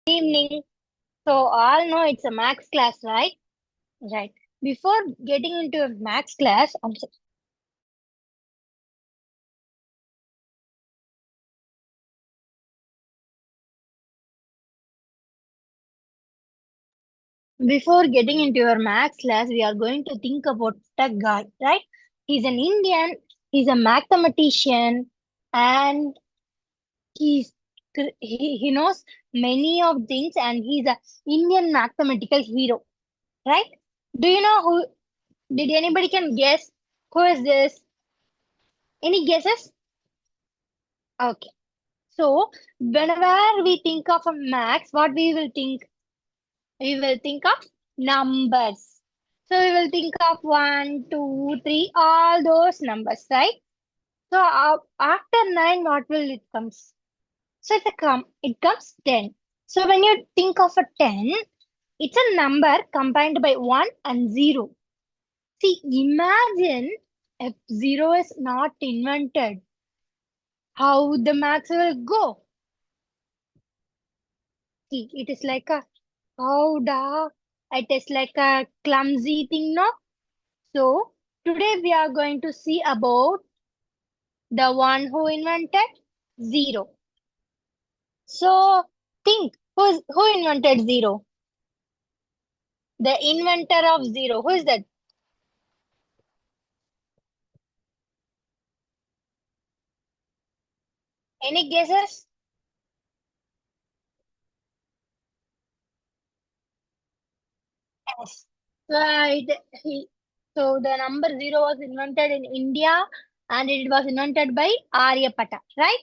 Evening. So all know it's a max class, right? Right. Before getting into a max class, before getting into your max class, we are going to think about that guy, right? He's an Indian. He's a mathematician, and he's he knows many of things, and he's a Indian mathematical hero, right? Do you know who? Did anybody can guess who is this? Any guesses? Okay. So, whenever we think of a max, what we will think? We will think of numbers. So, we will think of one, two, three, all those numbers, right? So, after 9, what will it comes? So, it comes 10. So, when you think of a 10, it's a number combined by 1 and 0. See, imagine if 0 is not invented, how the max will go. See, it is like a how the it is like a clumsy thing, no? So today we are going to see about the one who invented zero. So think who invented zero? The inventor of zero. Who is that? Any guesses? Yes. Right. So the number zero was invented in India and it was invented by Aryabhatta, right?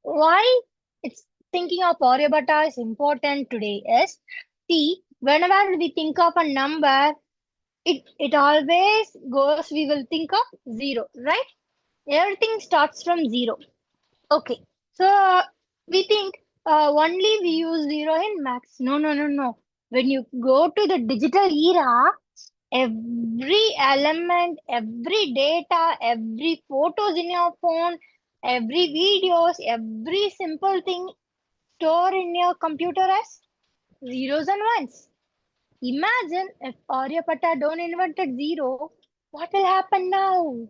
Why it's thinking of Aryabhatta is important today is see whenever we think of a number it always goes we will think of zero, right? Everything starts from zero. Okay, so we think only we use zero in max. No. When you go to the digital era, every element, every data, every photos in your phone, every videos, every simple thing store in your computer as zeros and ones. Imagine if Aryabhatta don't invented zero, what will happen now?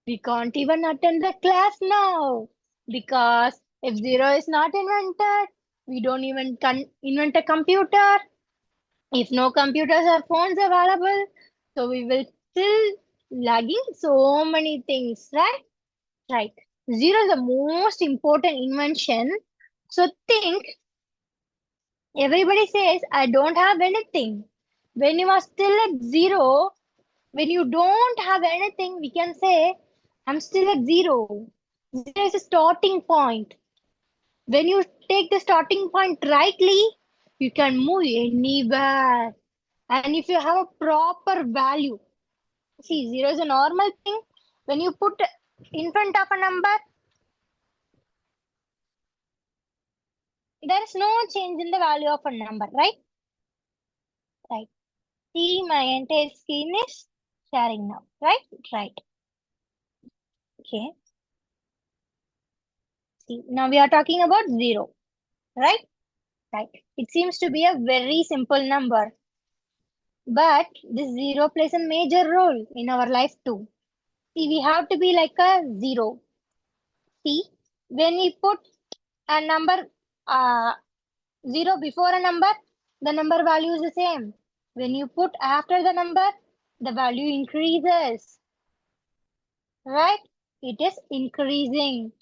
We can't even attend the class now because if zero is not invented, we don't even invent a computer. If no computers or phones available, so we will still lagging so many things, right? Right. Zero is the most important invention. So think everybody says, I don't have anything. When you are still at zero, when you don't have anything, we can say, I'm still at zero. Zero is a starting point. When you take the starting point rightly, you can move anywhere. And if you have a proper value, see, zero is a normal thing. When you put in front of a number, there is no change in the value of a number, right? Right. See, my entire screen is sharing now, right? Right. Okay. See, now we are talking about zero, right? Right. It seems to be a very simple number, but this zero plays a major role in our life too. See, we have to be like a zero. See, when we put a number uh, zero before a number, the number value is the same. When you put after the number, the value increases, right? It is increasing.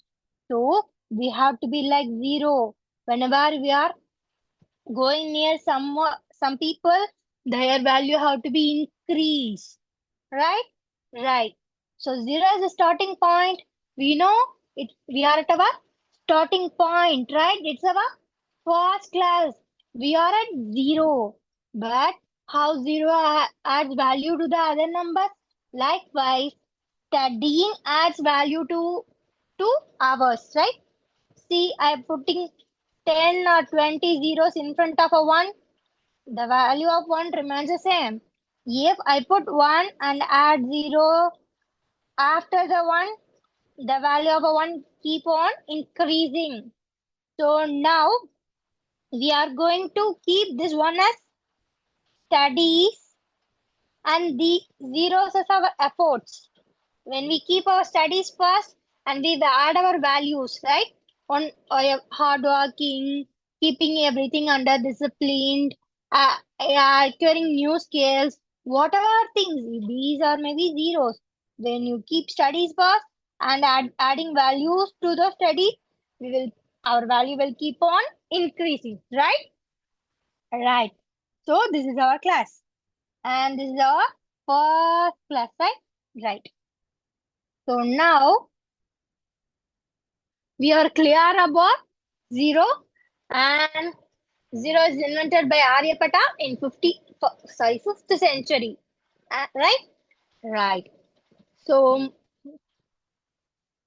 So we have to be like zero. Whenever we are going near some people, their value have to be increased, right? Right. So zero is the starting point. We know it. We are at our starting point, right? It's our first class. We are at zero. But how zero adds value to the other numbers? Likewise, studying adds value to ours, right? See, I'm putting 10 or 20 zeros in front of a 1. The value of 1 remains the same. If I put 1 and add 0 after the 1, the value of a 1 keep on increasing. So now We are going to keep this one as studies and the zeros as our efforts. When we keep our studies first and we add our values, right? On hard working, keeping everything under disciplined, acquiring new skills, whatever things, these are maybe zeros. When you keep studies first and adding values to the study, we will our value will keep on increasing, right? Right. So this is our class. And this is our first class, right? Right. So now we are clear about zero, and zero is invented by Aryabhatta in 5th century. Right? Right. So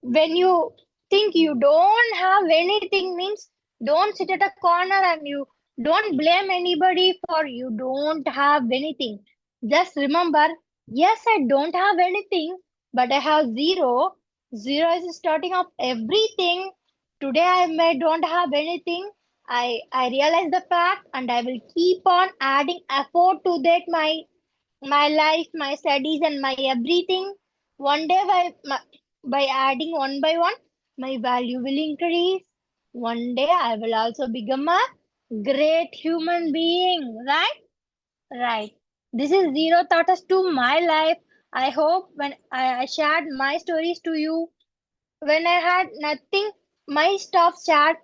when you think you don't have anything means don't sit at a corner and you don't blame anybody for you don't have anything. Just remember, yes, I don't have anything, but I have zero. Zero is starting of everything. Today I may don't have anything. I realize the fact and I will keep on adding effort to that my life, my studies, and my everything. One day, by adding one by one, my value will increase. One day, I will also become a great human being. Right? Right. This is zero thought us to my life. I hope when I shared my stories to you, when I had nothing, my staff shared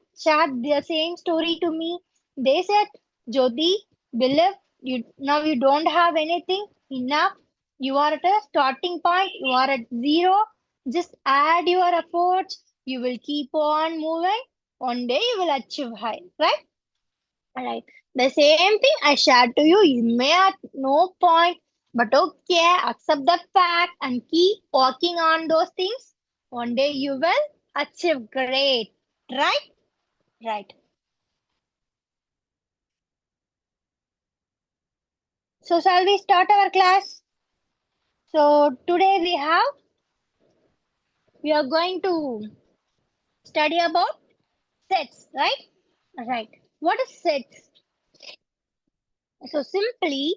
the same story to me. They said, Jyoti, believe you now you don't have anything enough. You are at a starting point, you are at zero. Just add your efforts. You will keep on moving. One day you will achieve high, right? Right. The same thing I shared to you. You may at no point, but okay, accept the fact and keep working on those things. One day you will achieve great. Right? Right. So shall we start our class? So today we are going to study about sets, right? Right. What is sets? So simply,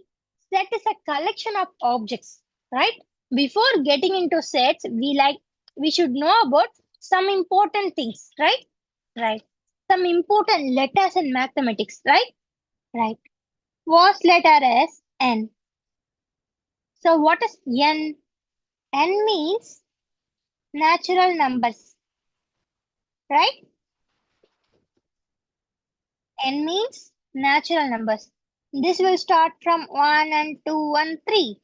set is a collection of objects, right? Before getting into sets, we should know about some important things, right? Right. Some important letters in mathematics, right? Right. First letter is N. So what is N? N means natural numbers, right? N means natural numbers. This will start from 1 and 2 and 3.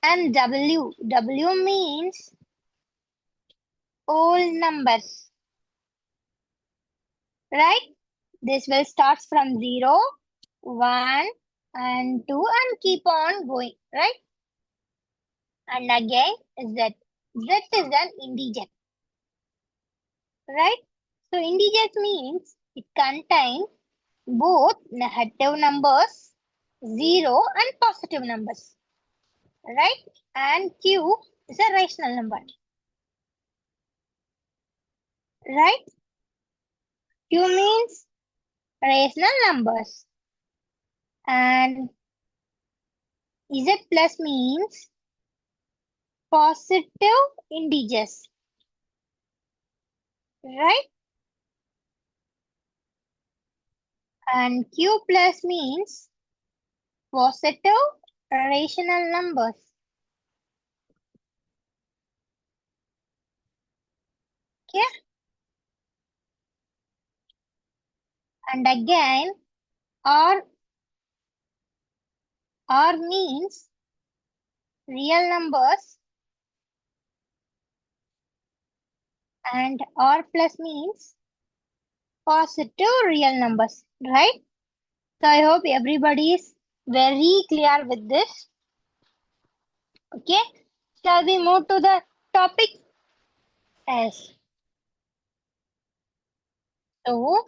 And W. W means whole numbers, right? This will start from 0, 1, and 2 and keep on going, right? And again Z. Z is an integer, right? So integers means it contains both negative numbers, 0 and positive numbers, right? And Q is a rational number, right? Q means rational numbers. And Z plus means positive integers, right? And Q plus means positive rational numbers. Okay. And again, R R means real numbers and R plus means positive real numbers, right? So I hope everybody is very clear with this. Okay. Shall we move to the topic? Yes. So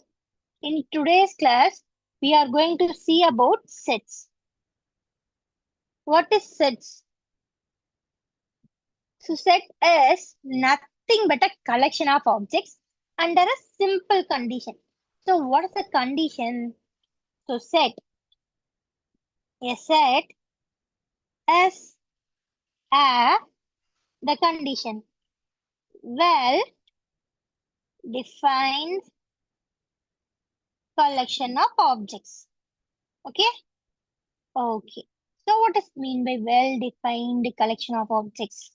in today's class, we are going to see about sets. What is sets? So set is nothing but a collection of objects under a simple condition. So what is the condition? So set. A set is the condition. Well defined collection of objects. Okay? Okay. So what does it mean by well defined collection of objects?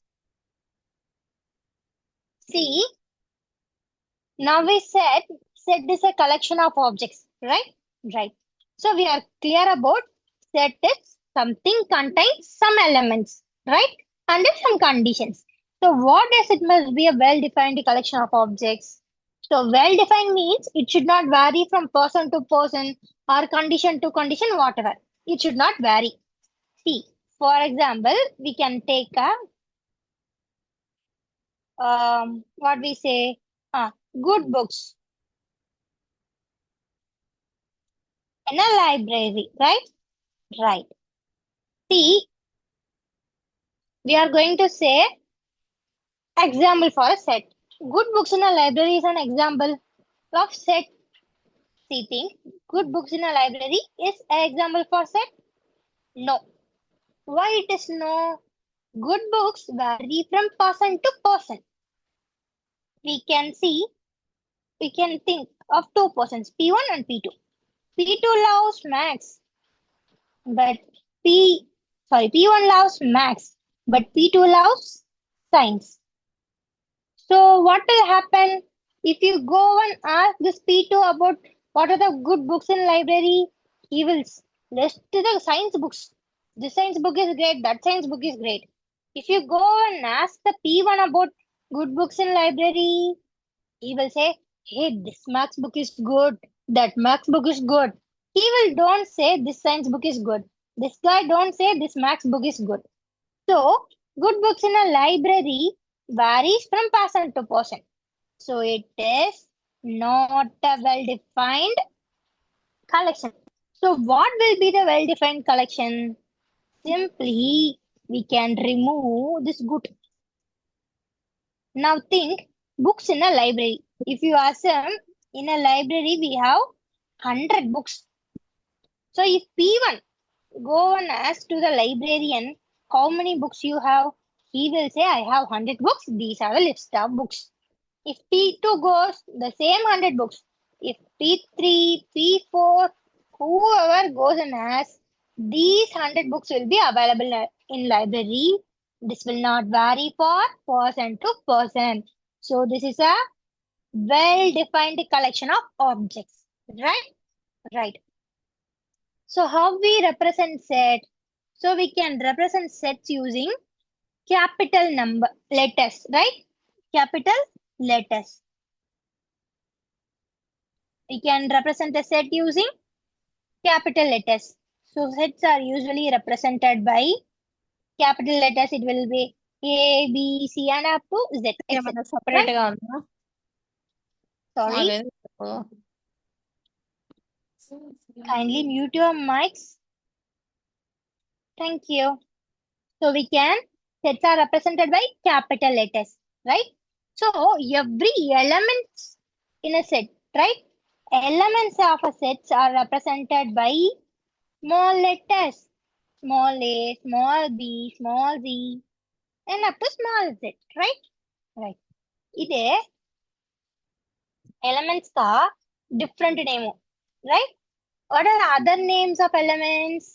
See, now we said set is a collection of objects, right? Right. So we are clear about set is something contains some elements, right? And then some conditions. So what does it must be a well-defined collection of objects? So well-defined means it should not vary from person to person or condition to condition, whatever. It should not vary. See, for example, we can take a what we say, good books in a library, right? Right. See, we are going to say example for a set. Good books in a library is an example of set. See, think good books in a library is an example for set? No. Why it is no? Good books vary from person to person. We can see, we can think of two persons, P1 and P2. P2 loves Max, but P1 loves Max, but P2 loves science. So what will happen if you go and ask this P2 about what are the good books in library? He will list the science books. This science book is great, that science book is great. If you go and ask the P1 about good books in library, he will say, hey, this Max book is good, that Max book is good. He will don't say this science book is good. This guy don't say this Max book is good. So, good books in a library varies from person to person. So, it is not a well-defined collection. So, what will be the well-defined collection? Simply, we can remove this good. Now, think books in a library. If you assume in a library, we have 100 books. So, if P1 go and ask to the librarian how many books you have, he will say, I have 100 books. These are the list of books. If P2 goes, the same 100 books. If P3, P4, whoever goes and asks, these 100 books will be available in library. This will not vary for person to person. So this is a well-defined collection of objects, right? Right. So how we represent set? So we can represent sets using capital number letters, right? Capital letters. We can represent a set using capital letters. So sets are usually represented by capital letters. It will be A, B, C, and up to Z, etc. ఏమన్నా separate Right? గా ఉందా? Sorry. అదే. Kindly mute your mics. Thank you. So we can sets are represented by capital letters, right? So every elements in a set, right? Elements of a sets are represented by small letters. Small a, small b, small z, and up to small z, right? Right. ఇదే elements ka different name, right? What are the other names of elements?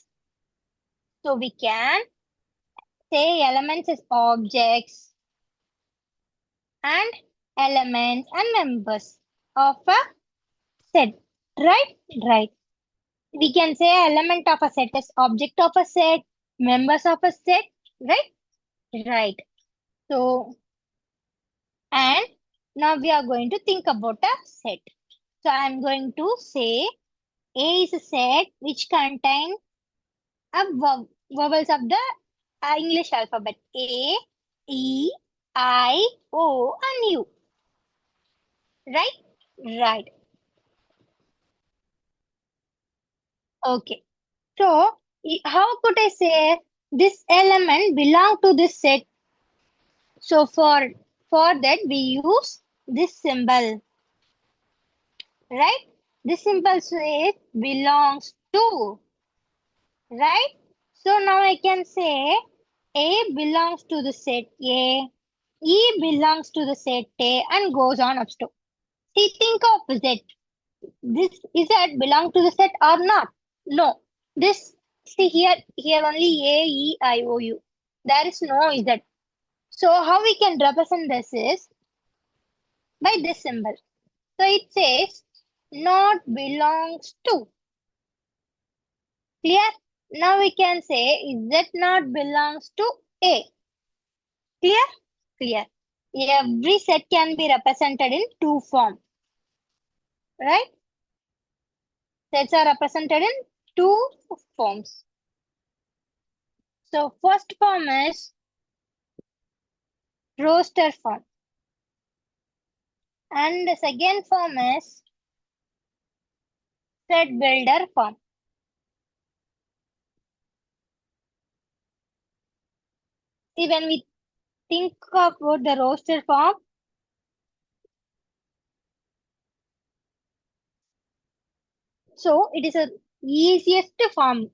So we can say elements is objects and elements and members of a set, right? Right. We can say element of a set is object of a set, members of a set, right? Right. So, and now we are going to think about a set. So I'm going to say A is a set which contains a vowels of the English alphabet. A, E, I, O, and U. Right? Right. Okay. So, how could I say this element belong to this set? So for that we use this symbol, right? This symbol says belongs 2, right? So now I can say A belongs to the set A, E belongs to the set A, and goes on up to. See, think of Z. This Z belong to the set or not? No. This, see here only A, E, I, O, U. There is no Z. So how we can represent this is by this symbol. So it says not belongs to. Clear? Now we can say Z not belongs to A. Clear? Clear. Every set can be represented in two forms. Right? Sets are represented in two forms. So first form is roster form. And the second form is set builder form. See, when we think about the roster form, so it is a easiest form,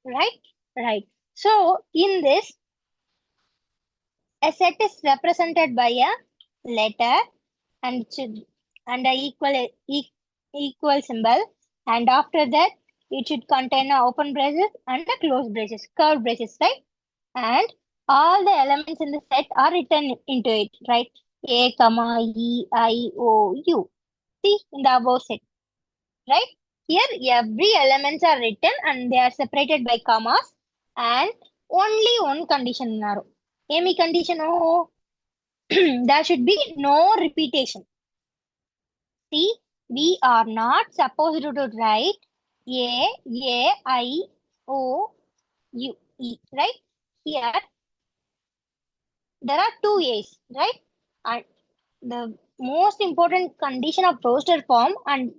right? Right. So in this, a set is represented by a letter and it should and a equal symbol, and after that it should contain a open braces and a closed braces, curved braces, right? And all the elements in the set are written into it, right? A, comma, E, I, O, U. See in the above set, right? Here every elements are written and they are separated by commas and only one condition narrow. Any condition, oh, there should be no repetition. See, we are not supposed to write I, O, U, E, right? Here, there are two A's, right? And the most important condition of roster form and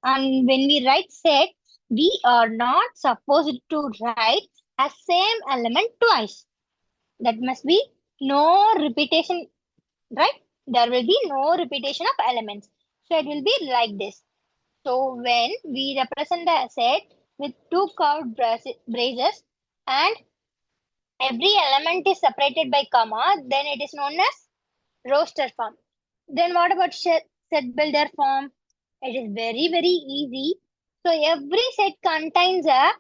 when we write set, we are not supposed to write a same element twice. That must be no repetition, right? There will be no repetition of elements. So it will be like this. So when we represent the set with two curved braces and every element is separated by comma, then it is known as roster form. Then what about set builder form? It is very, very easy. So every set contains a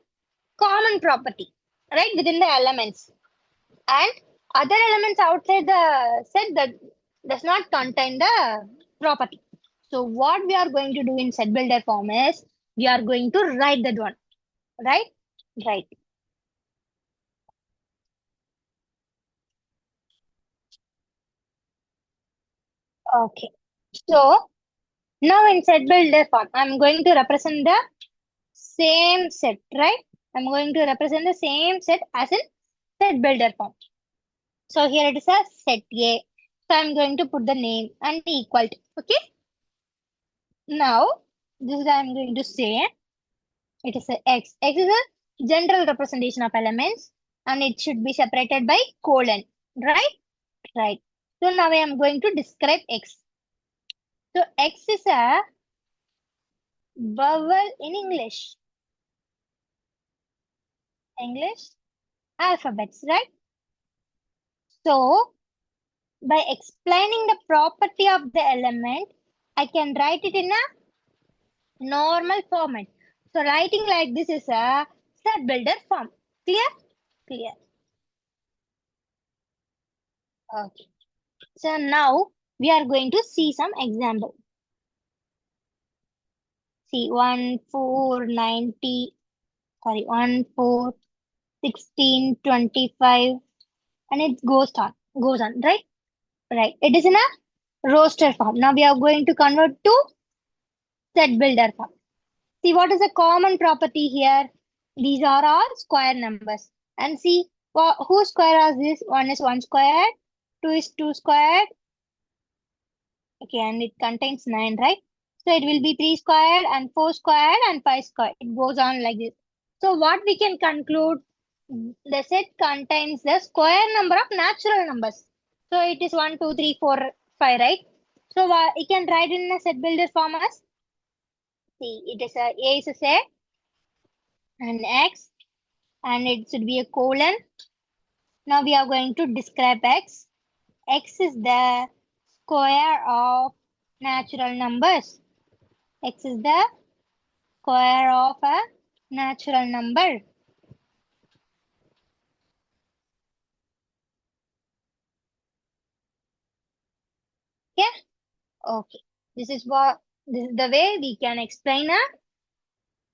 common property, right, within the elements. And other elements outside the set that does not contain the property. So what we are going to do in set builder form is we are going to write that one, right? Right. Okay. So now in set builder form, I'm going to represent the same set, right? I'm going to represent the same set as in set builder form. So here it is a set A. So I'm going to put the name and equal to. Okay. Now this is I'm going to say it is a X. X is a general representation of elements and it should be separated by colon. Right? Right. So now I am going to describe X. So X is a vowel in English. English alphabets, right? So by explaining the property of the element, I can write it in a normal format. So writing like this is a set builder form. Clear? Clear. Okay. So now we are going to see some example. See 1, 4, 90, sorry, 1, 4, 16, 25, and it goes on, right? Right. It is in a roster form. Now we are going to convert to set builder form. See what is the common property here? These are all square numbers. And see whose square is this? 1 is 1 squared, 2 is 2 squared. Okay, and it contains 9, right? So it will be 3 squared and 4 squared and 5 squared. It goes on like this. So what we can conclude? The set contains the square number of natural numbers. So it is 1, 2, 3, 4, 5, right? So you can write in a set builder form as, see, it is a is a set, and x, and it should be a colon. Now we are going to describe x. X is the square of natural numbers. X is the square of a natural number. Yeah. Okay. This is the way we can explain a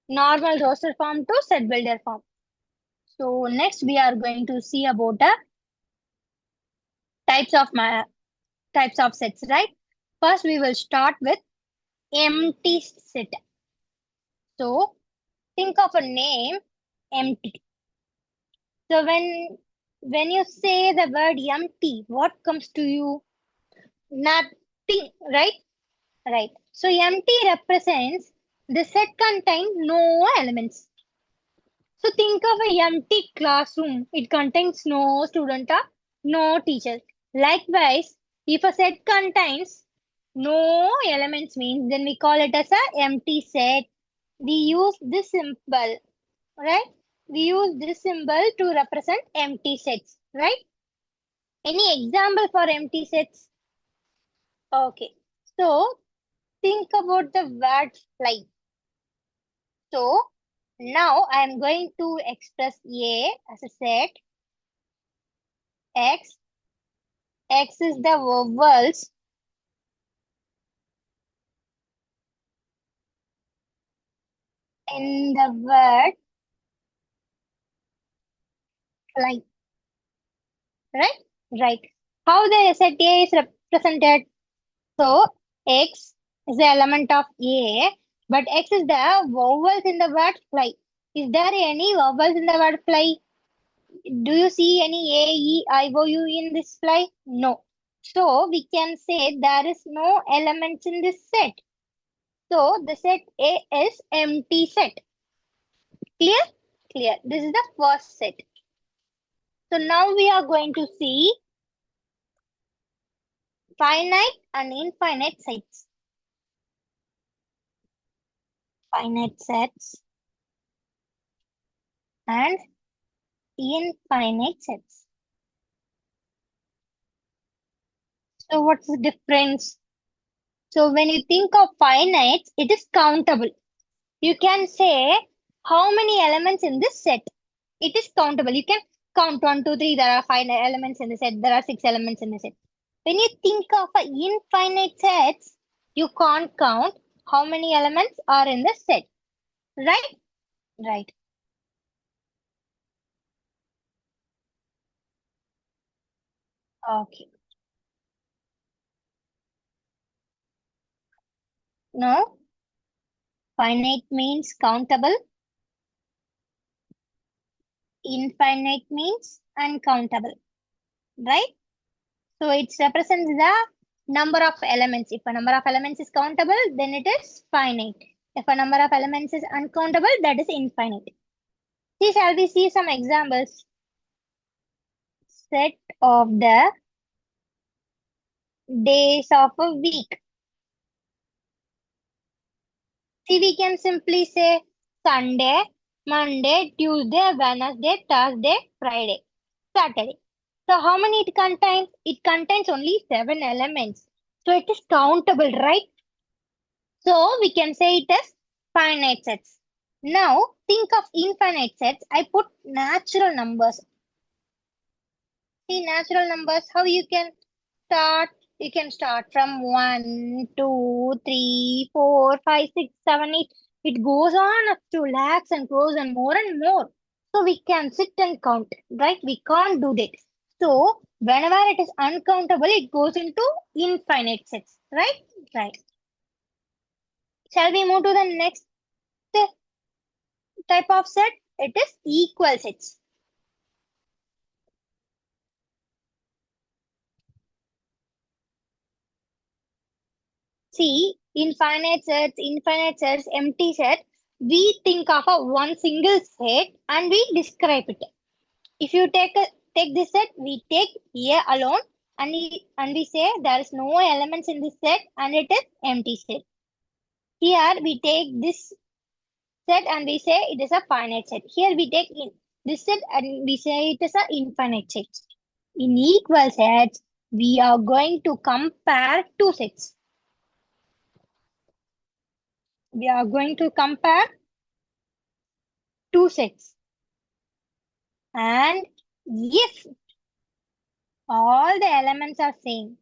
normal roster form to set builder form. So next we are going to see about the types of types of sets, right? First we will start with empty set. So think of a name empty. So when you say the word empty, what comes to you? Nothing, right? Right. So empty represents the set contains no elements. So think of a empty classroom. It contains no student or no teacher. Likewise, if a set contains no elements means then we call it as a empty set. We use this symbol, right? We use this symbol to represent empty sets, right? Any example for empty sets? Okay. So think about the word fly. So now I am going to express A as a set. X. X is the vowels in the word fly. Right? Right. How the set A is represented? So X is the element of A, but X is the vowels in the word fly. Is there any vowels in the word fly? Do you see any A, E, I, O, U in this fly? No. So we can say there is no elements in this set. So the set A is empty set. Clear? Clear. This is the first set. So now we are going to see finite and infinite sets. Finite sets and infinite sets. So what's the difference? So when you think of finite, it is countable. You can say how many elements in this set. It is countable. You can count 1, 2, 3. There are 5 elements in the set. There are 6 elements in the set. When you think of infinite sets, you can't count how many elements are in the set. Right? Right. Okay. Now, finite means countable. Infinite means uncountable. Right? So it represents the number of elements. If a number of elements is countable, then it is finite. If a number of elements is uncountable, that is infinite. See, shall we see some examples? Set of the days of a week. See, we can simply say Sunday, Monday, Tuesday, Wednesday, Thursday, Friday, Saturday. So how many it contains? It contains only 7 elements. So it is countable, right? So we can say it as finite sets. Now think of infinite sets. I put natural numbers. See natural numbers, how you can start? You can start from 1, 2, 3, 4, 5, 6, 7, 8. It goes on up to lakhs and crores and more. So we can sit and count, right? We can't do that. So whenever it is uncountable, it goes into infinite sets, right? Right. Shall we move to the next type of set? It is equal sets. See, infinite sets, empty set, we think of a one single set and we describe it. If you take this set, we take A alone and we say there is no elements in this set and it is empty set. Here we take this set and we say it is a finite set. Here we take in this set and we say it is a infinite set. In equal sets, we are going to compare two sets. We are going to compare two sets. And if all the elements are same,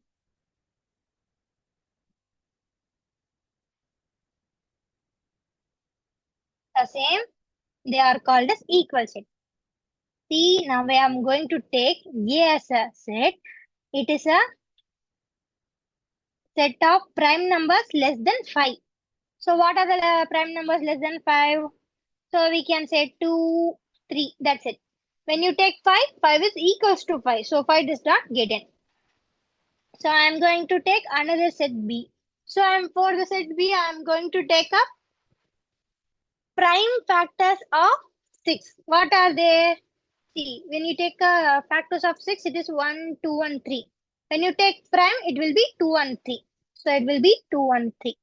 they are called as equal set. See, now I am going to take A as a set. It is a set of prime numbers less than 5. So what are the prime numbers less than 5? So we can say 2, 3. That's it. When you take 5, 5 is equals to 5. So 5 does not get in. So I am going to take another set B. So for the set B, I am going to take a prime factors of 6. What are they? See, when you take factors of 6, it is 1, 2, and 3. When you take prime, it will be 2 and 3. So it will be 2 and 3.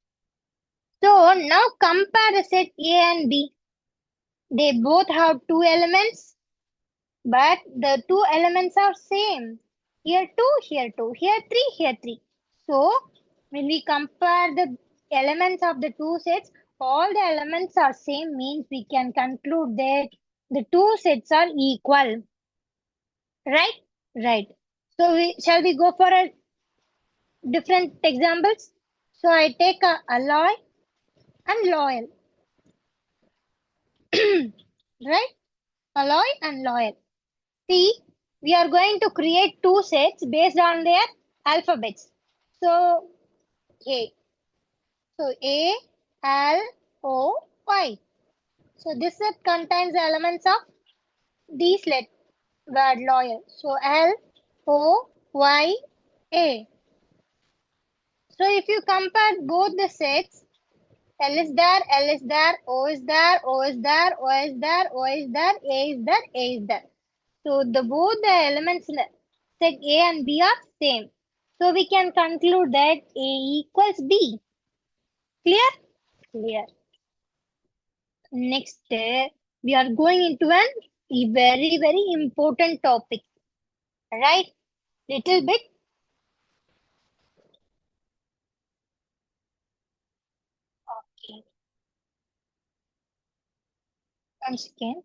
So now compare the set A and B. They both have two elements, but the two elements are same. Here 2, here 2, here 3, here 3. So when we compare the elements of the two sets, all the elements are same means we can conclude that the two sets are equal. Right? Right. So shall we go for a different examples? So I take a alloy and loyal. Right? Alloy and loyal. See, we are going to create two sets based on their alphabets. So A. So A, L, O, Y. So this set contains the elements of these word loyal. So L, O, Y, A. So if you compare both the sets, L is there, L is there, O is there, O is there, O is there, O is there, A is there, A is there. So both the elements in the set A and B are same. So we can conclude that A equals B. Clear? Clear. Next, we are going into a very, very important topic. Right? Little bit. Okay. Once again.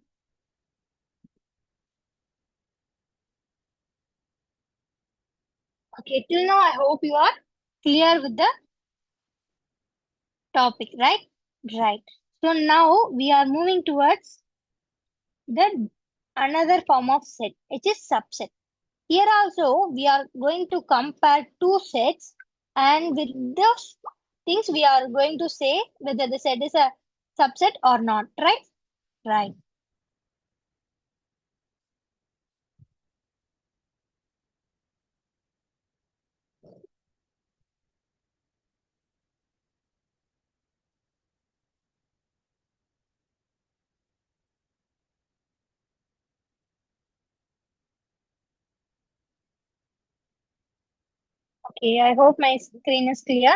Okay, till now I hope you are clear with the topic, right? Right. So now we are moving towards the another form of set, which is subset. Here also we are going to compare two sets, and with those things we are going to say whether the set is a subset or not, right? Right. Okay, I hope my screen is clear.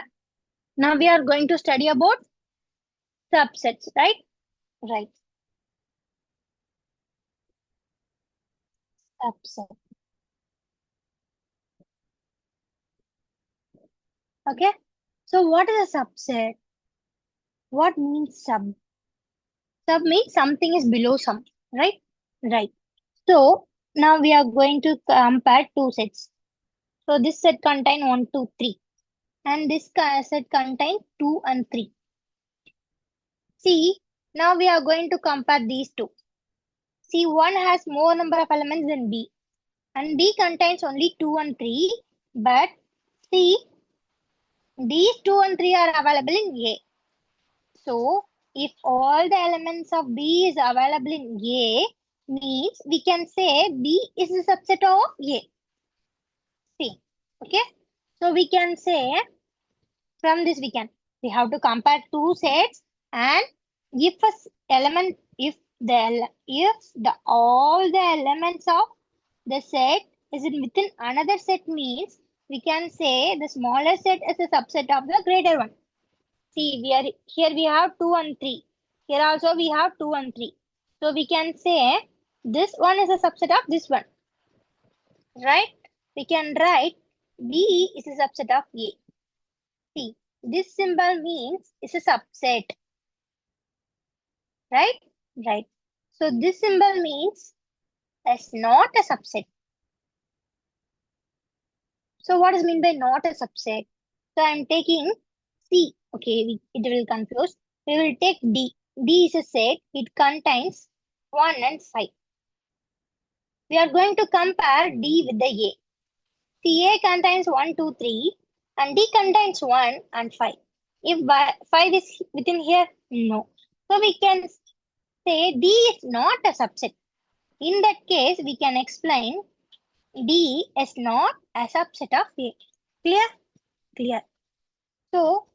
Now we are going to study about subsets, right? Right. Subset. Okay. So what is a subset? What means sub? Sub means something is below some, right? Right. So now we are going to compare two sets. So this set contain 1, 2, 3. And this set contains 2 and 3. See, now we are going to compare these two. See, one has more number of elements than B. And B contains only 2 and 3. But see, these 2 and 3 are available in A. So, if all the elements of B is available in A, means we can say B is a subset of A. See, okay? So, we can say from this we have to compare two sets, and if all the elements of the set is within another set means we can say the smaller set is a subset of the greater one. See, we have 2 and 3. Here also we have 2 and 3. So we can say this one is a subset of this one. Right? We can write B is a subset of A. See, this symbol means it's a subset. Right? Right. So this symbol means it's not a subset. So what is mean by not a subset? So I'm taking C. Okay, it will confuse. We will take D. D is a set. It contains 1 and 5. We are going to compare D with the A. See, A contains 1, 2, 3 and D contains 1 and 5. If 5 is within here, no. So we can say D is not a subset. In that case, we can explain D is not a subset of A. Clear? Clear. So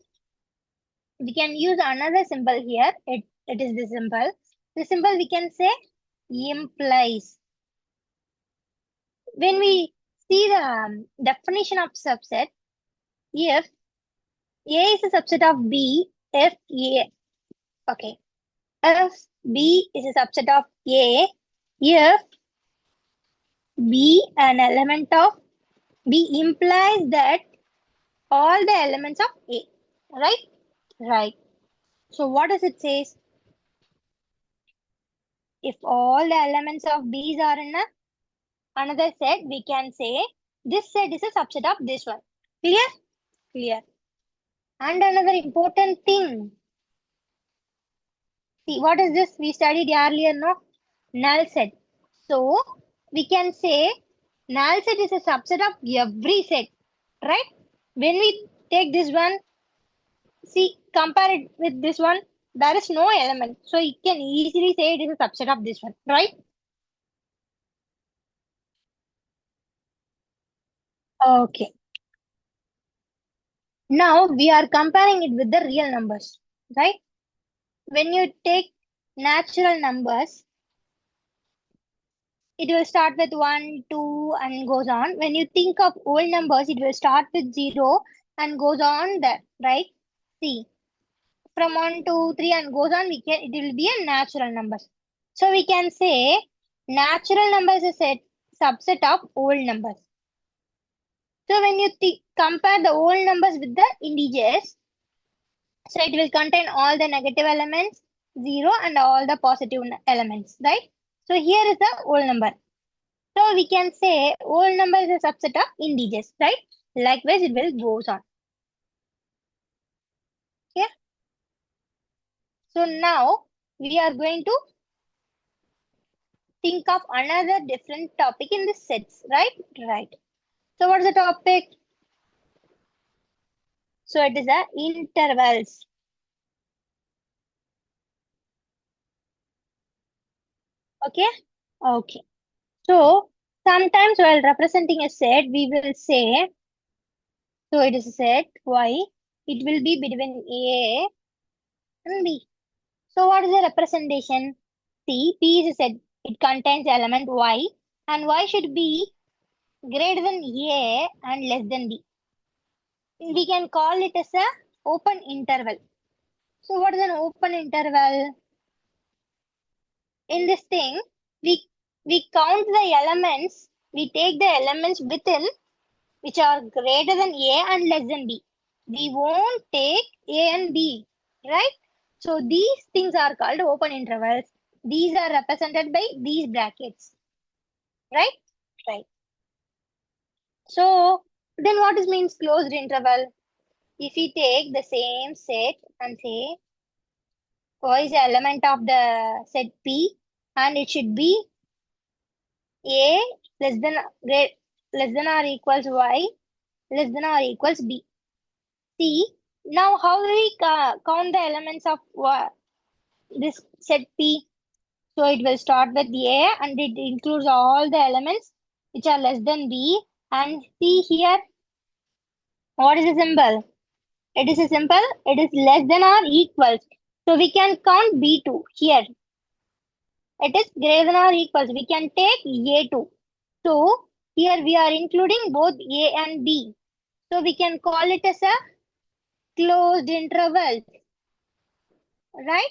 we can use another symbol here. It is the symbol. The symbol we can say implies. When we see the definition of subset, if A is a subset of B, if A, okay, if B is a subset of A, if B an element of B implies that all the elements of A, right? Right. So what does it say? If all the elements of B's are in another set, we can say this set is a subset of this one. Clear? Clear. And another important thing. See, what is this? We studied earlier, no? Null set. So, we can say null set is a subset of every set, right? When we take this one, see, compare it with this one, there is no element. So, you can easily say it is a subset of this one, right? Okay. Now, we are comparing it with the real numbers, right? When you take natural numbers, it will start with 1, 2 and goes on. When you think of whole numbers, it will start with 0 and goes on there, right? See, from 1 to 3 and goes on, it will be a natural numbers. So we can say natural numbers is a subset of whole numbers. So when you compare the whole numbers with the integers, so it will contain all the negative elements, 0 and all the positive elements, right? So here is the whole number. So we can say whole number is a subset of integers, right? Likewise, it will goes on. Okay. So now we are going to think of another different topic in this sets, right? Right. So what is the topic? So it is the intervals. Okay. Okay. So sometimes while representing a set, we will say, so it is a set Y. It will be between A and B. So what is the representation? See, P is a set. It contains element Y and Y should be greater than A and less than B. We can call it as a open interval. So what is an open interval? In this thing, we count the elements, we take the elements within which are greater than A and less than B. We won't take A and B, right? So these things are called open intervals. These are represented by these brackets, right? Right. So then what is means closed interval? If we take the same set and say Y is the element of the set P and it should be A less than less than or equals Y less than or equals B. See, now how do we count the elements of this set P? So it will start with A and it includes all the elements which are less than B. And see here, what is the symbol? It is a symbol, it is less than or equals. So we can count B2 here. It is greater than or equals. We can take A2. So here we are including both A and B. So we can call it as a closed interval. Right?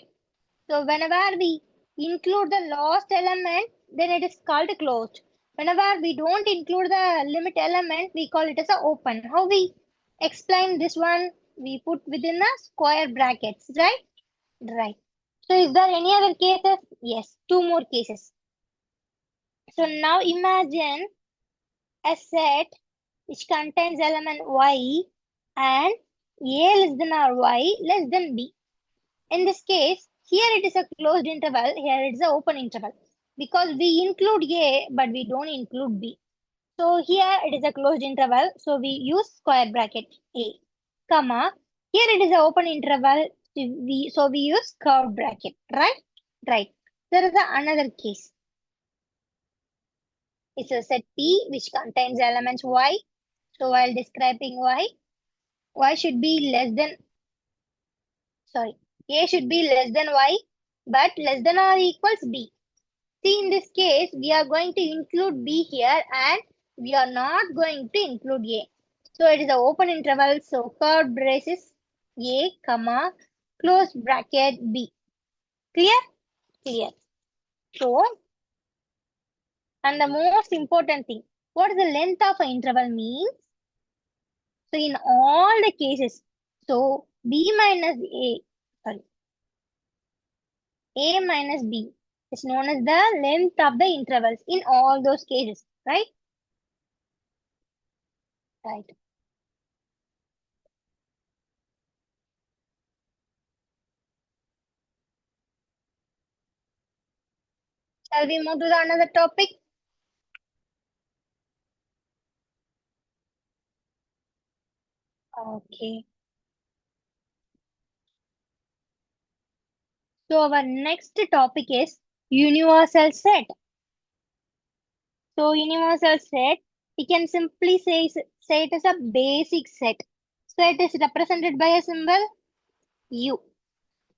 So whenever we include the last element, then it is called closed. Whenever we don't include the limit element, we call it as a open. How we explain this one? We put within the square brackets, right? Right. So is there any other cases? Yes, two more cases. So now imagine a set which contains element y and a less than or y less than b. In this case, here it is a closed interval, here it is an open interval. Because we include A, but we don't include B. So here it is a closed interval, so we use square bracket A, comma. Here it is an open interval, so we use curved bracket, right? Right. There is another case. It's a set P which contains elements Y. So while describing Y should be less than, sorry, A should be less than Y, but less than or equals B. See, in this case, we are going to include B here and we are not going to include A. So it is an open interval. So curved braces A, comma, close bracket B. Clear? Clear. So, and the most important thing, what is the length of an interval means? So in all the cases, so B minus A, sorry, A minus B is known as the length of the intervals in all those cases, right? Right. Shall we move to the another topic? Okay. So our next topic is universal set. So universal set, we can simply say it as a basic set. So it is represented by a symbol U,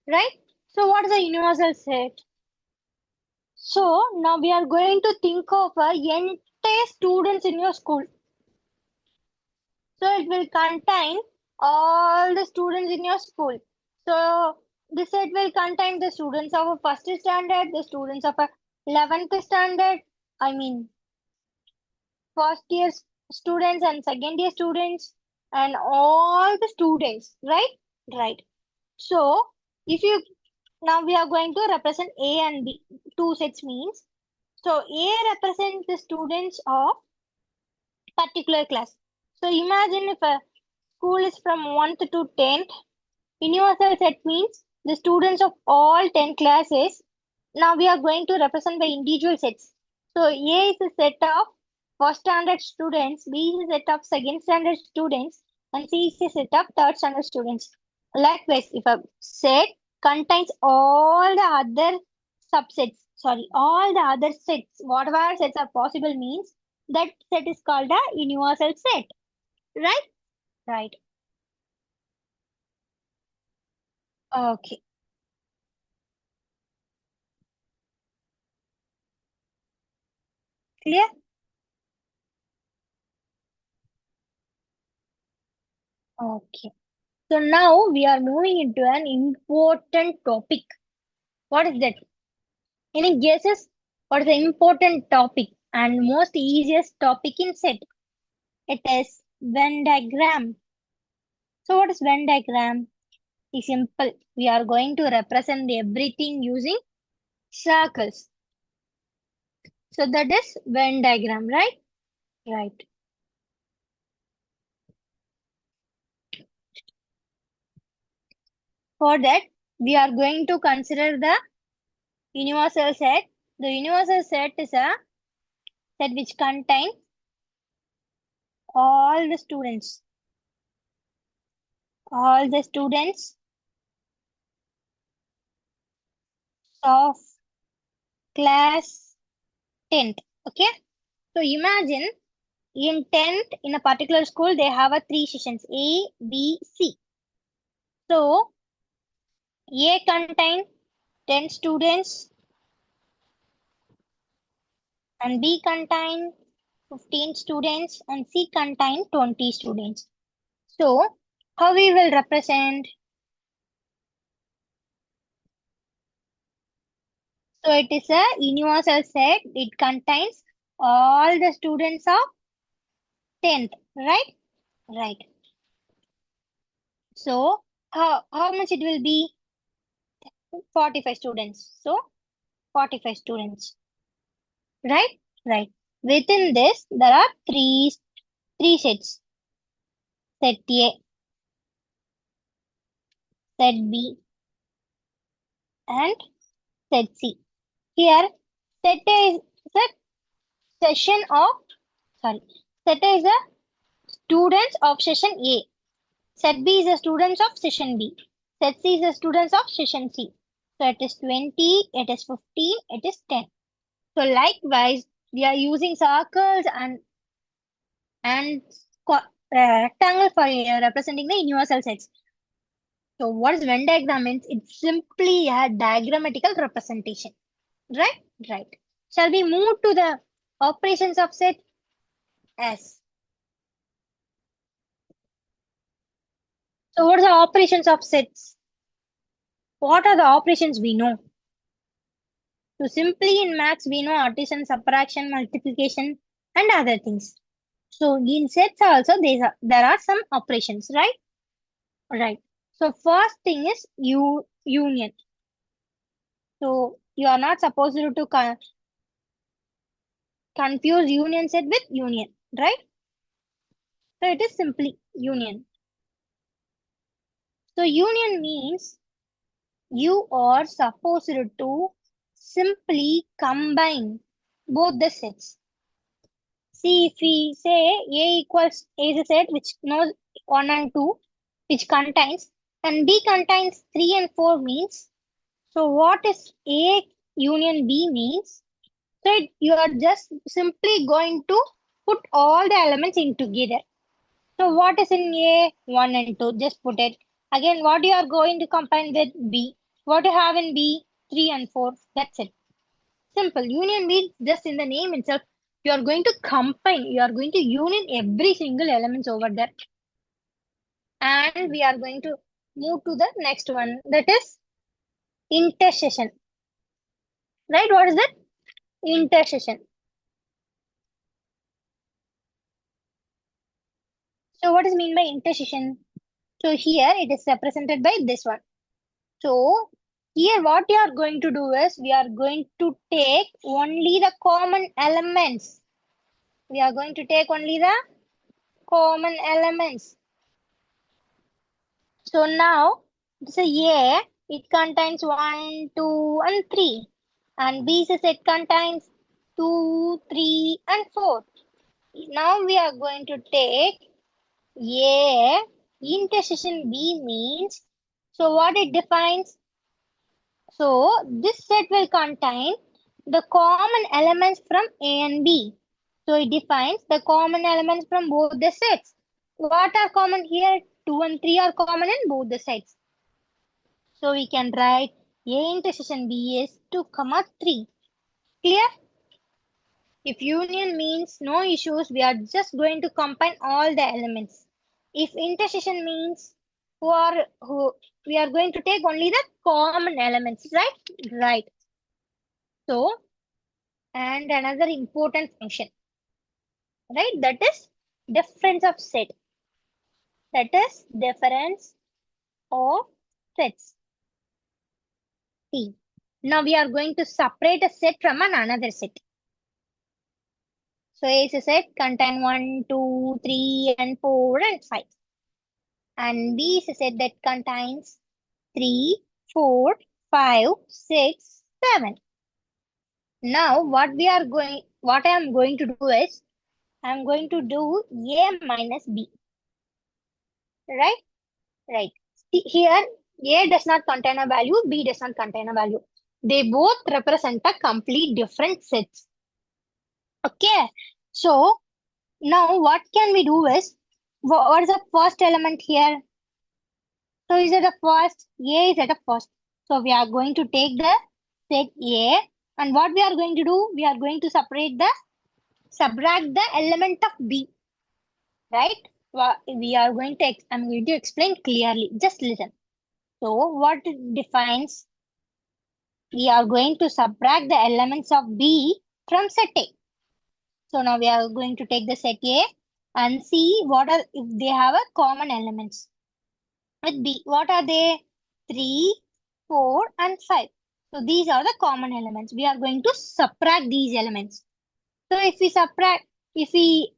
right? So what is a universal set? So now we are going to think of a entire students in your school. So it will contain all the students in your school. So this set will contain the students of a first standard, the students of a 11th standard, I mean first year students and second year students and all the students, right? Right. So if you now we are going to represent A and B, two sets means. So A represents the students of particular class. So imagine if a school is from 1st to 10th. Universal set means the students of all 10 classes. Now we are going to represent by individual sets. So A is a set of first standard students, B is a set of second standard students, and C is a set of third standard students. Likewise, if a set contains all the other subsets, sorry, all the other sets, whatever sets are possible means that set is called a universal set, right? Right. Okay. Clear? Okay. So now we are moving into an important topic. What is that? Any guesses? What is the important topic and most easiest topic in set? It is Venn diagram. So what is Venn diagram? It's simple. We are going to represent everything using circles. So that is Venn diagram, right? Right. For that, we are going to consider the universal set. The universal set is a set which contains all the students. All the students of class 10th. Okay. So imagine in 10th, in a particular school, they have a three sessions A, B, C. So A contain 10 students and B contain 15 students and C contain 20 students. So how we will represent? So it is a universal set. It contains all the students of 10th, right? Right. So how much it will be? 45 students. So 45 students, right? Right. Within this, there are three sets. Set A, set B, and set C. Here, set A is the session of, sorry, set A is the students of session A. Set B is the students of session B. Set C is the students of session C. So it is 20, it is 15, it is 10. So likewise, we are using circles and rectangle for representing the universal sets. So what is Venn diagram means? It's simply a diagrammatical representation. Right? Right. Shall we move to the operations of set? S. So what are the operations of sets? What are the operations we know? So simply in maths, we know addition, subtraction, multiplication, and other things. So in sets also, there are some operations, right? Right. So first thing is union. So you are not supposed to confuse union set with union, right? So it is simply union. So union means you are supposed to simply combine both the sets. See, if we say A equals A is a set which knows 1 and 2, which contains, and B contains 3 and 4 means, so what is A union B means? So you are just simply going to put all the elements in together. So what is in A? 1 and 2. Just put it. Again, what you are going to combine with B? What you have in B? 3 and 4. That's it. Simple. Union means just in the name itself, you are going to combine. You are going to union every single elements over there. And we are going to move to the next one. That is intersection. Right? What is that? Intersection. So what is mean by intersection? So here it is represented by this one. So here what we are going to do is we are going to take only the common elements. We are going to take only the common elements. So now this is A, it contains 1, 2, and 3. And B says it contains 2, 3, and 4. Now we are going to take A intersection B means, so what it defines? So this set will contain the common elements from A and B. So it defines the common elements from both the sets. What are common here? 2 and 3 are common in both the sets. So we can write A intersection B is 2, 3. Clear? If union means no issues, we are just going to combine all the elements. If intersection means who we are going to take only the common elements, right? Right. So, and another important function, right? That is difference of set. That is difference of sets. See, now we are going to separate a set from another set. So A is a set contain 1, 2, 3, and 4, and 5. And B is a set that contains 3, 4, 5, 6, 7. Now what I am going to do is, I am going to do A minus B. Right? Right. Here, A does not contain a value, B does not contain a value. They both represent a complete different sets. Okay. So, now what can we do is, what is the first element here? So, is it the first? A is at the first. So, we are going to take the set A. And what we are going to do? We are going to subtract the element of B. Right? We are going to, I'm going to explain clearly. Just listen. So what it defines we are going to subtract the elements of B from set A. So now we are going to take the set A and see what are if they have a common elements with B. What are they? 3, 4 and 5. So these are the common elements. We are going to subtract these elements. So if we subtract, if we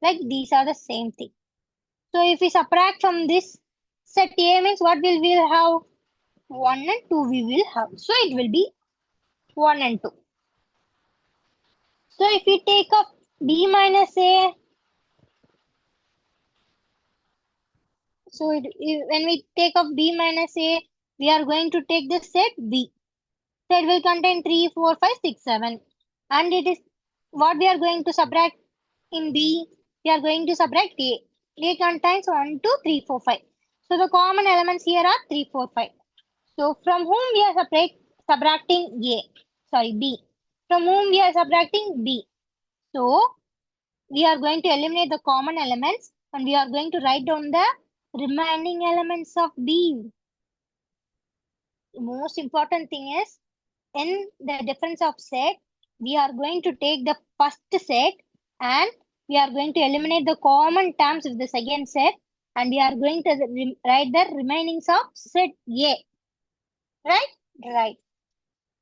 like these are the same thing. So if we subtract from this set A means what will we have? 1 and 2 we will have. So it will be 1 and 2. So if we take up B minus A, so when we take up B minus A, we are going to take the set B. Set will contain 3, 4, 5, 6, 7. And it is what we are going to subtract in B. We are going to subtract A. A contains 1, 2, 3, 4, 5. So the common elements here are 3, 4, 5. So from whom we are subtracting A? Sorry, B. From whom we are subtracting B. So we are going to eliminate the common elements and we are going to write down the remaining elements of B. The most important thing is in the difference of set, we are going to take the first set and we are going to eliminate the common terms of the second set and we are going to write the remainings of set A. Right? Right.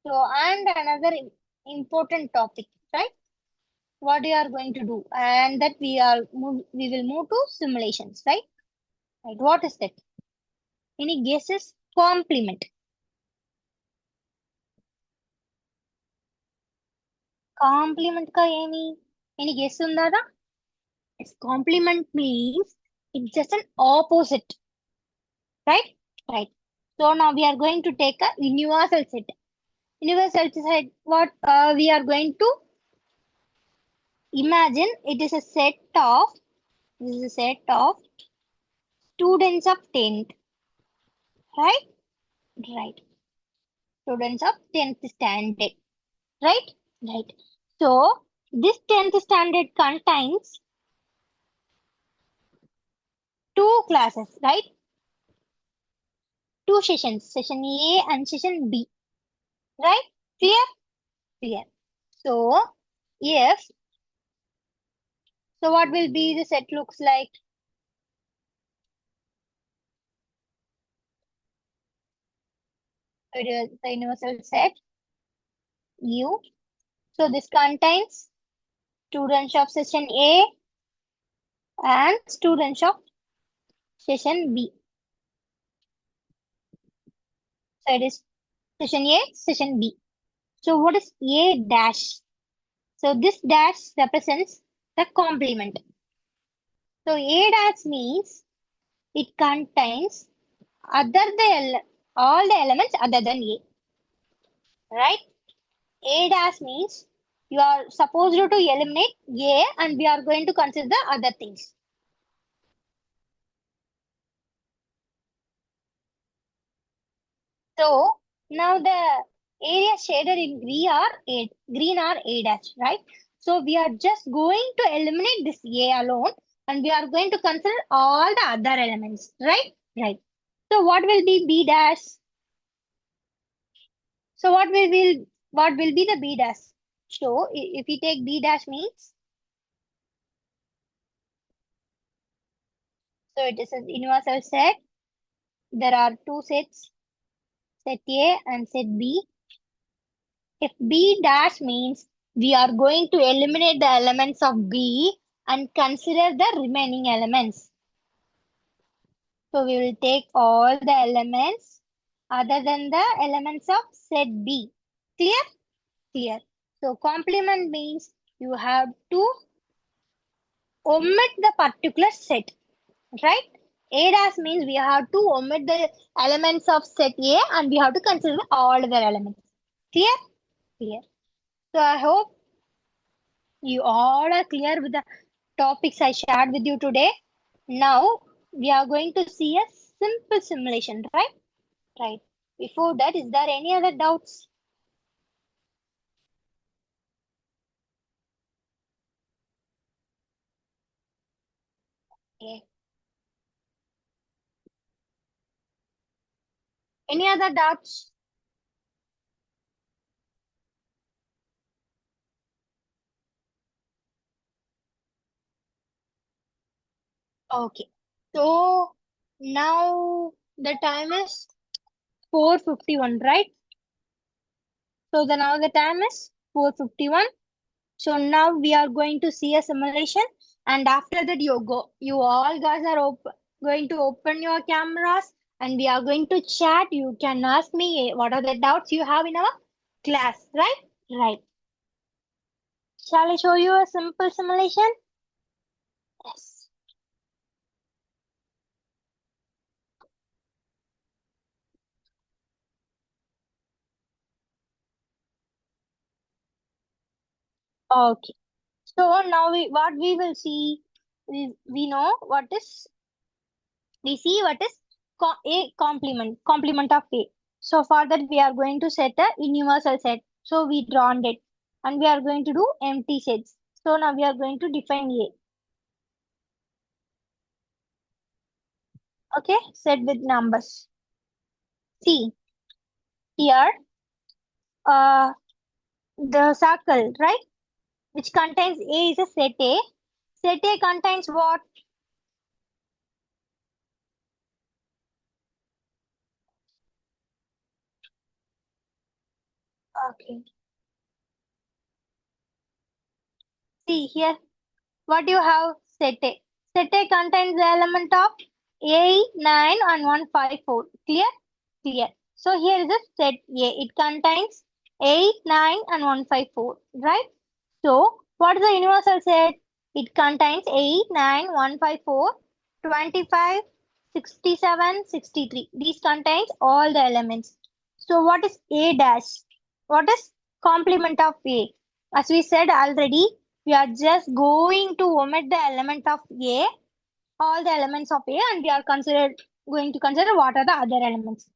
So, and another important topic, right? What we are going to do, and that we will move to simulations, right? Right. What is that? Any guesses? Complement. Complement ka any guess undada? Its complement means it's just an opposite, right? Right. So now we are going to take a universal set. Universal set, what we are going to imagine it is a set of, this is a set of students of 10th, right? Right. Students of 10th standard, right? Right. So this 10th standard contains two classes, right? Two sessions, session A and session B, right? Clear? Clear. So if, so what will be the set looks like? It is the universal set U. So this contains students of session A and students of session B. So it is session A, session B. So what is A dash? So this dash represents the complement. So A dash means it contains all the elements other than A. Right? A dash means you are supposed to eliminate A and we are going to consider the other things. So now the area shaded in green are A dash, right? So we are just going to eliminate this A alone and we are going to consider all the other elements, right? Right. So what will be B dash? So what will be the B dash? So if we take B dash means, so it is a universal set. There are two sets, set A and set B. If B dash means we are going to eliminate the elements of B and consider the remaining elements. So we will take all the elements other than the elements of set B. Clear? Clear. So complement means you have to omit the particular set, right? A dash means we have to omit the elements of set A and we have to consider all the elements. Clear? Clear. So I hope you all are clear with the topics I shared with you today. Now we are going to see a simple simulation, right? Right. Before that, is there any other doubts? Okay. Any other doubts? Okay. So now the time is 4:51, right? So now the time is 4:51. So now we are going to see a simulation, and after that you all guys are going to open your cameras, and we are going to chat. You can ask me what are the doubts you have in our class, right? Right. Shall I show you a simple simulation? Yes. Okay. So now what we will see, we know what is, we see what is a complement of A. So for that we are going to set a universal set. So we drawn it, and we are going to do empty sets. So now we are going to define A. Okay, set with numbers. See here, uh, the circle, right, which contains A is a set A. Set A contains what? Okay. See here, what you have set A. Set A contains the element of 8, 9 and 154. Clear? Clear. So here is a set A. It contains 8, 9 and 154. Right? So what is the universal set? It contains 8, 9, 154, 25, 67, 63. These contains all the elements. So what is A dash? What is complement of A? As we said already, we are just going to omit the element of A, all the elements of A, and we are going to consider what are the other elements.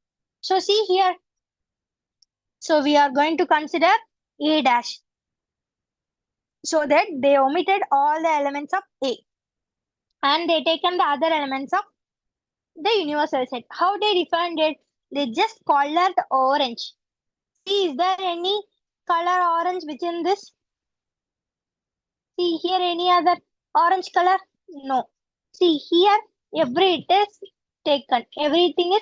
So see here. So we are going to consider A dash, so that they omitted all the elements of A, and they taken the other elements of the universal set. How they defined it? They just colored orange. See, is there any color orange within this? See here any other orange color? No. See here, every it is taken. Everything is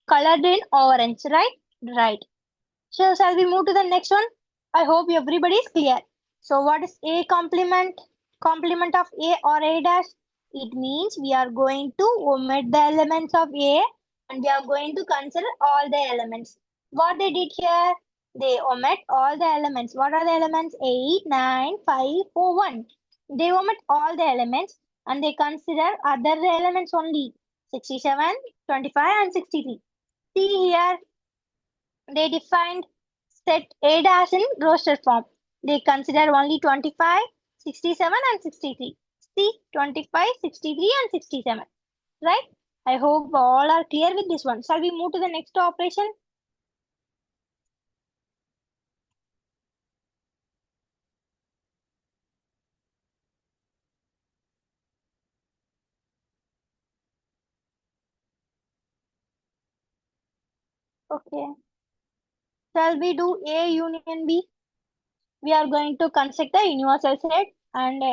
colored in orange, right? Right. So shall we move to the next one? I hope everybody is clear. So what is A complement? Complement of A or A dash? It means we are going to omit the elements of A, and we are going to consider all the elements. What they did here? They omit all the elements. What are the elements? 8, 9, 5, 4, 1. They omit all the elements, and they consider other elements only. 67, 25 and 63. See here, they defined set A dash in roster form. They consider only 25, 67 and 63. See, 25, 63 and 67. Right? I hope all are clear with this one. Shall we move to the next operation? Okay. Shall we do A union B? We are going to construct a universal set and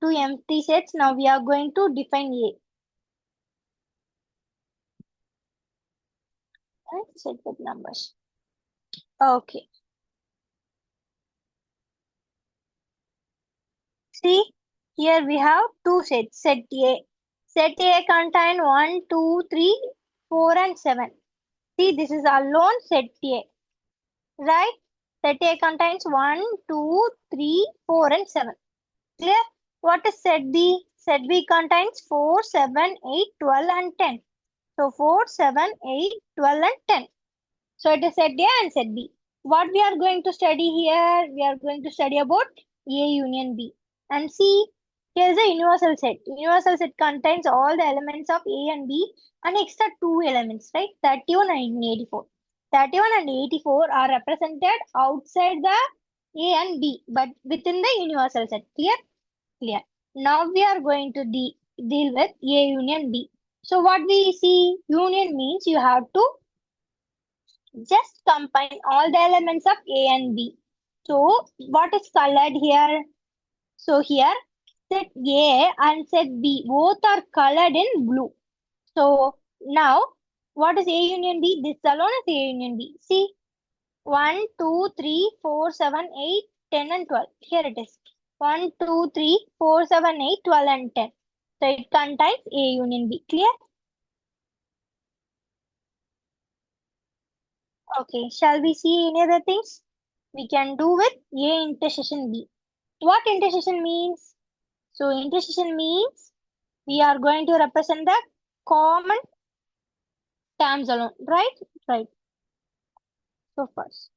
two empty sets. Now we are going to define A. Right? Set with numbers. Okay. See, here we have two sets. Set A. Set A contain 1, 2, 3, 4, and 7. See, this is alone set A. Right? Set A contains 1, 2, 3, 4, and 7. Clear? What is set B? Set B contains 4, 7, 8, 12, and 10. So 4, 7, 8, 12, and 10. So it is set A and set B. What we are going to study here, we are going to study about A union B. And see, here is a universal set. Universal set contains all the elements of A and B and extra two elements, right? 31 and 84. 31 and 84 are represented outside the A and B, but within the universal set. Clear? Clear. Now we are going to deal with A union B. So what we see, union means you have to just combine all the elements of A and B. So what is colored here? So here Set A and set B both are colored in blue. So now, what is A union B? This alone is A union B. See, 1, 2, 3, 4, 7, 8, 10, and 12. Here it is. 1, 2, 3, 4, 7, 8, 12, and 10. So it contains A union B. Clear? Okay. Shall we see any other things we can do with A intersection B? What intersection means? So intersection means we are going to represent the common terms alone. Right? Right. So first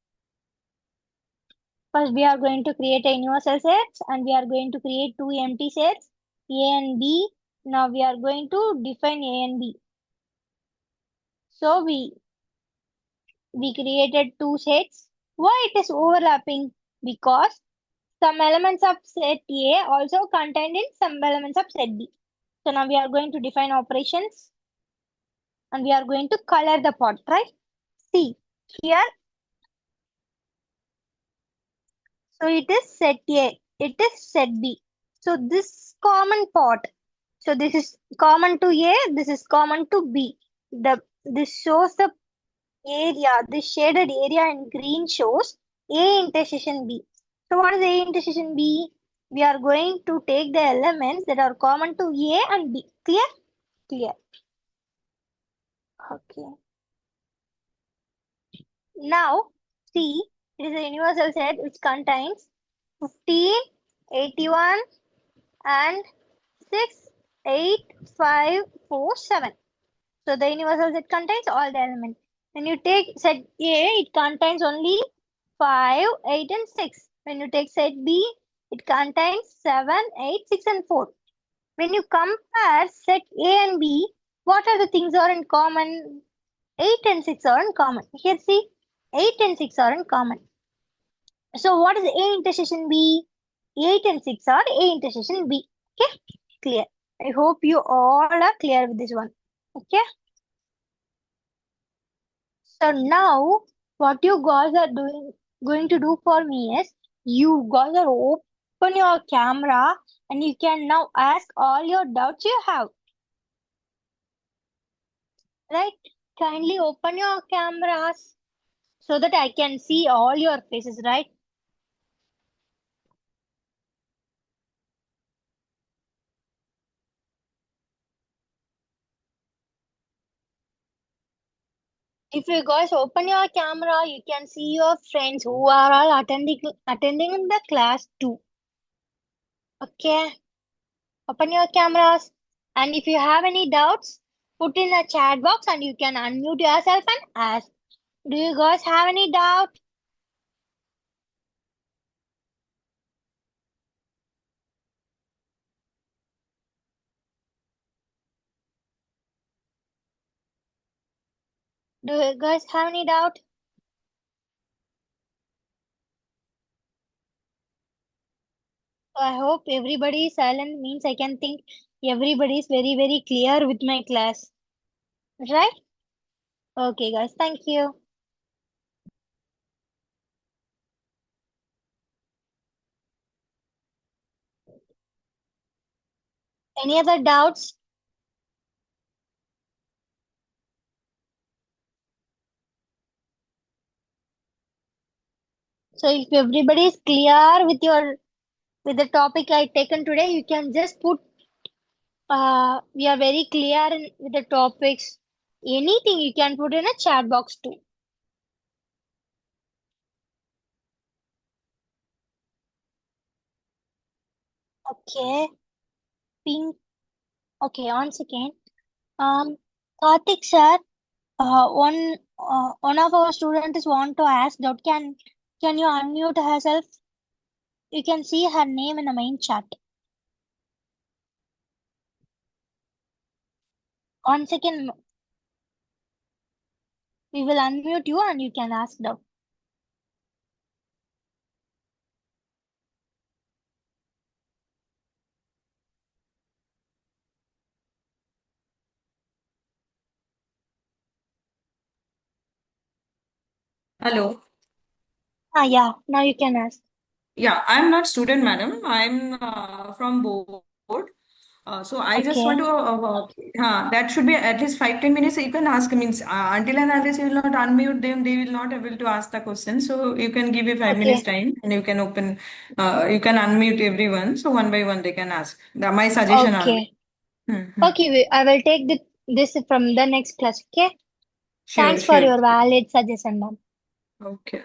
we are going to create a universal set and we are going to create two empty sets A and B. Now we are going to define A and B. So we created two sets. Why it is overlapping? Because some elements of set A also contained in some elements of set B. So now we are going to define operations and we are going to color the pot, right? See here. So it is set A. It is set B. So this common pot. So this is common to A. This is common to B. This shows the area. This shaded area in green shows A intersection B. So what is A intersection B? We are going to take the elements that are common to A and B. Clear? Clear. Okay. Now, C, it is a universal set which contains 15, 81, and 6, 8, 5, 4, 7. So the universal set contains all the elements. When you take set A, it contains only 5, 8, and 6. When you take set B, it contains 7, 8, 6, and 4. When you compare set A and B, what are the things are in common? 8 and 6 are in common. Here see, 8 and 6 are in common. So what is A intersection B? 8 and 6 are A intersection B. Okay, clear. I hope you all are clear with this one. Okay. So now what you guys are going to do for me is you guys are open your camera and you can now ask all your doubts you have. Right? Kindly open your cameras so that I can see all your faces, right? If you guys open your camera, you can see your friends who are all attending the class too. Okay, open your cameras. And if you have any doubts, put in a chat box and you can unmute yourself and ask. Do you guys have any doubt? Do you guys have any doubt? So I hope everybody is silent means I can think everybody is very, very clear with my class. Right? Okay, guys. Thank you. Any other doubts? So if everybody is clear with the topic I taken today, you can just put we are very clear with the topics. Anything you can put in a chat box too. Okay. Pink. Okay, one second. Karthik sir, one of our students want to ask doubt. Can you unmute herself? You can see her name in the main chat. One second, we will unmute you and you can ask doubt. Hello. Ah, yeah. Now you can ask. Yeah, I'm not student, madam. I'm from board. So I just want Okay. to, that should be at least 5-10 minutes. You can ask, means until and unless you will not unmute them, they will not able to ask the question. So you can give a 5 minutes Okay. time and you can you can unmute everyone. So one by one they can ask. My suggestion only. Okay. Hmm. Okay, I will take this from the next class. Okay. Sure, Thanks for sure. your valid suggestion, ma'am. Okay.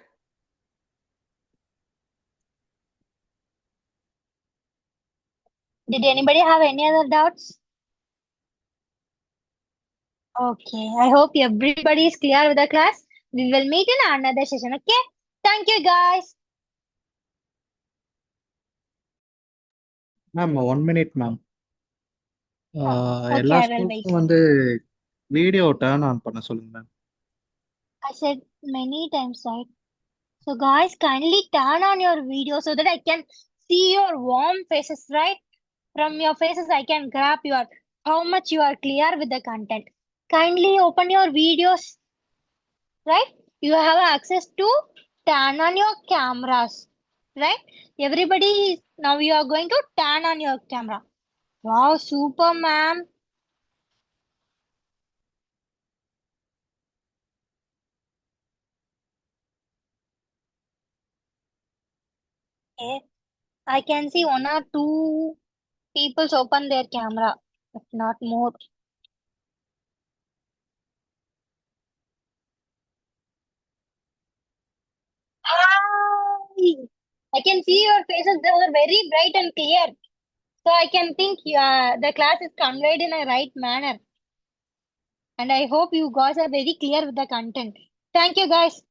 Did anybody have any other doubts? Okay. I hope everybody is clear with the class. We will meet in another session. Okay. Thank you, guys. Ma'am 1 minute ma'am. Okay, எல்லா I will wait. ஸ்கூல்ஸும் வந்து video turn on பண்ண சொல்லுங்க ma'am. I said many times, right? So, guys, kindly turn on your video so that I can see your warm faces, right? From your faces, I can grab your how much you are clear with the content. Kindly open your videos, right? You have access to turn on your cameras, right? Everybody, now you are going to turn on your camera. Wow, super, ma'am. Okay. I can see one or two people's open their camera, if not more. Hi! I can see your faces. They were very bright and clear. So I can think the class is conveyed in a right manner. And I hope you guys are very clear with the content. Thank you, guys.